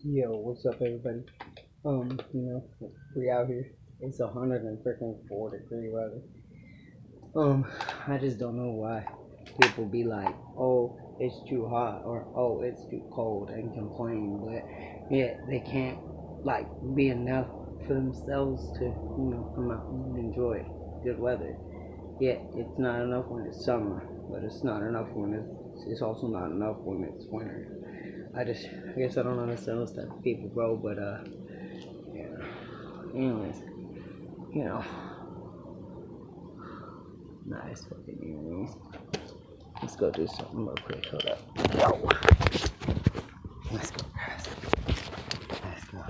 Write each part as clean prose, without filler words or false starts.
Yo, what's up, everybody? We out here. It's 104-degree weather. I just don't know why people be like, oh, it's too hot or oh, it's too cold and complain, but yeah, they can't like be enough for themselves to come out and enjoy good weather. Yeah, it's not enough when it's summer, but it's not enough when it's also not enough when it's winter. I guess I don't understand those type of people, bro. But yeah. Anyways, you know, nice fucking earrings. Let's go do something real quick. Hold up. Yo. Let's go, guys. Let's go.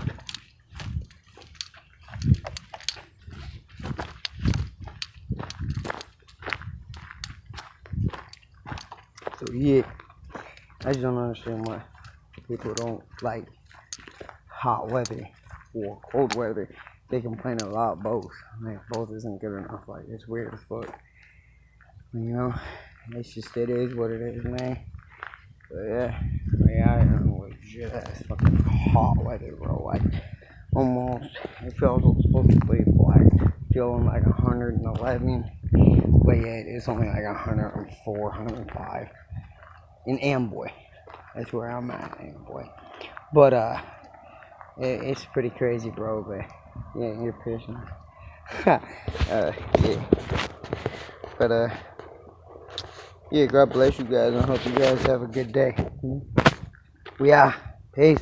So yeah, I just don't understand why people don't like hot weather or cold weather. They complain a lot both. Like both isn't good enough. Like it's weird as fuck. It's just it is what it is, man. But yeah, I don't know, legit ass fucking hot weather, bro. Like almost, it feels supposed to be like feeling like 111, but yet it's only like 104, 105 in Amboy. That's where I'm at, Amboy. But it's pretty crazy, bro. But yeah, you're pushing. Yeah. But yeah, God bless you guys. I hope you guys have a good day. We are. Peace.